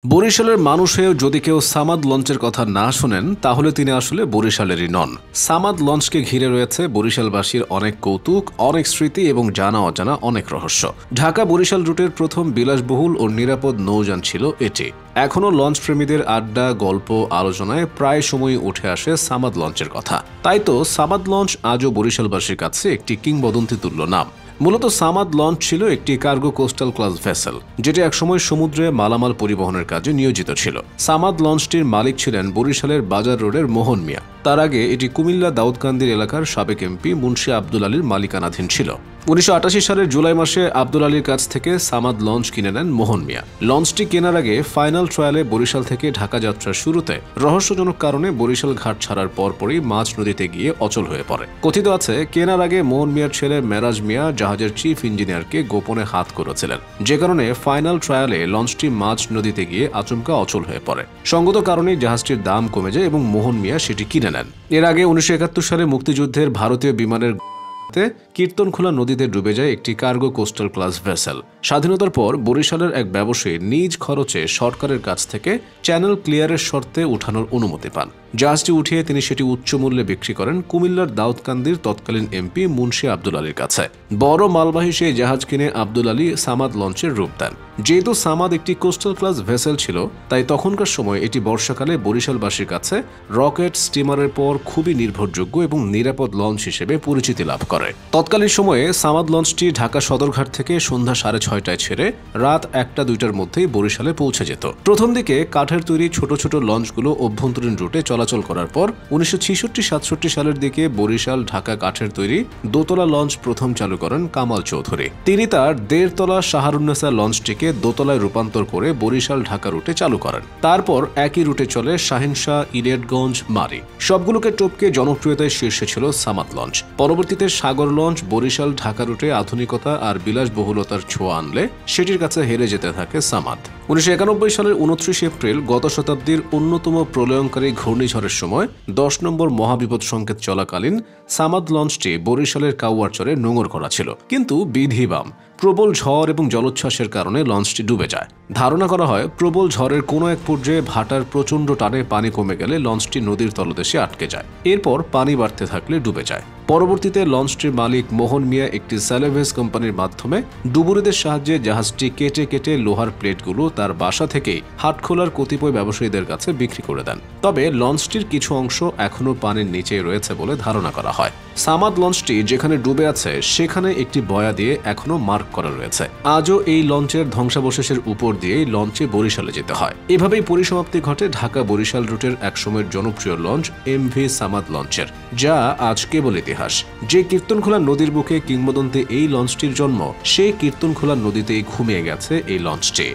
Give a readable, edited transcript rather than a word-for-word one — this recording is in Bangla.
বরিশালের মানুষ হয়েও যদি কেউ সামাদ লঞ্চের কথা না শোনেন তাহলে তিনি আসলে বরিশালেরই নন। সামাদ লঞ্চকে ঘিরে রয়েছে বরিশালবাসীর অনেক কৌতুক, অনেক স্মৃতি এবং জানা অজানা অনেক রহস্য। ঢাকা বরিশাল রুটের প্রথম বিলাসবহুল ও নিরাপদ নৌযান ছিল এটি। এখনও লঞ্চ প্রেমীদের আড্ডা, গল্প, আলোচনায় প্রায় সময়ই উঠে আসে সামাদ লঞ্চের কথা। তাই তো সামাদ লঞ্চ আজও বরিশালবাসীর কাছে একটি কিংবদন্তি তুল্য নাম। মূলত সামাদ লঞ্চ ছিল একটি কার্গো কোস্টাল ক্লাস ভেসেল, যেটি একসময় সমুদ্রে মালামাল পরিবহনের কাজে নিয়োজিত ছিল। সামাদ লঞ্চটির মালিক ছিলেন বরিশালের বাজার রোডের মোহন মিয়া। তার আগে এটি কুমিল্লা দাউদকান্দির এলাকার সাবেক এমপি মুন্সি আব্দুল আলীর মালিকানাধীন ছিল। 1988 সালের জুলাই মাসে আব্দুল আলীর কাছ থেকে সামাদ লঞ্চ কিনে নেন মোহন মিয়া। লঞ্চটি কেনার আগে ফাইনাল ট্রায়ালে বরিশাল থেকে ঢাকা যাত্রার শুরুতে রহস্যজনক কারণে বরিশাল ঘাট ছাড়ার পরপরই মাঝ নদীতে গিয়ে অচল হয়ে পড়ে। কথিত আছে, কেনার আগে মোহন মিয়ার ছেলে মেরাজ মিয়া জাহাজের চিফ ইঞ্জিনিয়ারকে গোপনে হাত করেছিলেন, যে কারণে ফাইনাল ট্রায়ালে লঞ্চটি মাঝ নদীতে গিয়ে আচমকা অচল হয়ে পড়ে। সঙ্গত কারণে জাহাজটির দাম কমে যায় এবং মোহন মিয়া সেটি কিনে নেন। এর আগে 1971 সালে মুক্তিযুদ্ধের ভারতীয় বিমানের কীর্তনখোলা নদীতে ডুবে যায় একটি কার্গো কোস্টাল ক্লাস ভেসেল। স্বাধীনতার পর বরিশালের এক ব্যবসায়ী নিজ খরচে সরকারের কাছ থেকে চ্যানেল ক্লিয়ারের শর্তে উঠানোর অনুমতি পান। জাহাজটি উঠিয়ে তিনি সেটি উচ্চ মূল্যে বিক্রি করেন কুমিল্লার দাউদকান্দির তৎকালীন এমপি মুন্সি আব্দুল আলীর কাছে। বড় মালবাহী সেই জাহাজ কিনে আব্দুল আলী সামাদ লঞ্চের রূপ দেন। যেহেতু সামাদ একটি কোস্টাল ক্লাস ভেসেল ছিল, তাই তখনকার সময় এটি বর্ষাকালে বরিশালবাসীর কাছে রকেট স্টিমারের পর খুবই নির্ভরযোগ্য এবং নিরাপদ লঞ্চ হিসেবে পরিচিতি লাভ করে। তৎকালীন সময়ে সামাদ লঞ্চটি ঢাকা সদরঘাট থেকে সন্ধ্যা 6:30টায় ছেড়ে রাত 1টা-2টার মধ্যেই বরিশালে পৌঁছে যেত। প্রথম দিকে কাঠের তৈরি ছোট ছোট লঞ্চগুলো অভ্যন্তরীণ রুটে চলাচল করার পর 1966-67 সালের দিকে বরিশাল ঢাকা কাঠের তৈরি দোতলা লঞ্চ প্রথম চালু করেন কামাল চৌধুরী। তিনি তার 1.5 তলা শাহরুন্নেসা লঞ্চটিকে দোতলায় রূপান্তর করে বরিশাল ঢাকা রুটে চালু করেন। তারপর একই রুটে চলে শাহিনশাহ, ইলিয়টগঞ্জ, মারি। সবগুলোকে টপকে জনপ্রিয়তায় শীর্ষে ছিল সামাদ লঞ্চ। পরবর্তীতে সাগর লঞ্চ বরিশাল ঢাকা রুটে আধুনিকতা আর বিলাসবহুলতার ছোঁয়া আনলে সেটির কাছে হেরে যেতে থাকে সামাদ। 1991 সালের 29 এপ্রিল গত শতাব্দীর অন্যতম প্রলয়ঙ্কারী ঘূর্ণিঝড়ের সময় 10 নম্বর মহাবিপদ সংকেত চলাকালীন সামাদ লঞ্চটি বরিশালের কাউয়ারচরে নোঙর করা ছিল, কিন্তু বিধিবাম প্রবল ঝড় এবং জলোচ্ছ্বাসের কারণে লঞ্চটি ডুবে যায়। ধারণা করা হয় প্রবল ঝড়ের কোনো এক পর্যায়ে ভাটার প্রচণ্ড টানে পানি কমে গেলে লঞ্চটি নদীর তলদেশে আটকে যায়। এরপর পানি বাড়তে থাকলে ডুবে যায়। পরবর্তীতে লঞ্চটির মালিক মোহন মিয়া একটি স্যালেভেজ কোম্পানির মাধ্যমে ডুবুরিদের সাহায্যে জাহাজটি কেটে কেটে লোহার প্লেটগুলো তার বাসা থেকেই হাটখোলার কতিপয় ব্যবসায়ীদের কাছে বিক্রি করে দেন। তবে লঞ্চটির কিছু অংশ এখনও পানির নিচে রয়েছে বলে ধারণা করা হয়। সামাদ লঞ্চটি যেখানে ডুবে আছে সেখানে একটি বয়া দিয়ে এখনো মার্ক করা রয়েছে। আজও এই লঞ্চের ধ্বংসাবশেষের উপর দিয়েই লঞ্চে বরিশালে যেতে হয়। এভাবেই পরিসমাপ্তি ঘটে ঢাকা বরিশাল রুটের একসময়ের জনপ্রিয় লঞ্চ এমভি সামাদ লঞ্চের, যা আজ কেবল ইতিহাস। যে কীর্তনখোলা নদীর বুকে কিংবদন্তি এই লঞ্চটির জন্ম, সেই কীর্তনখোলা নদীতেই ঘুমিয়ে গেছে এই লঞ্চটি।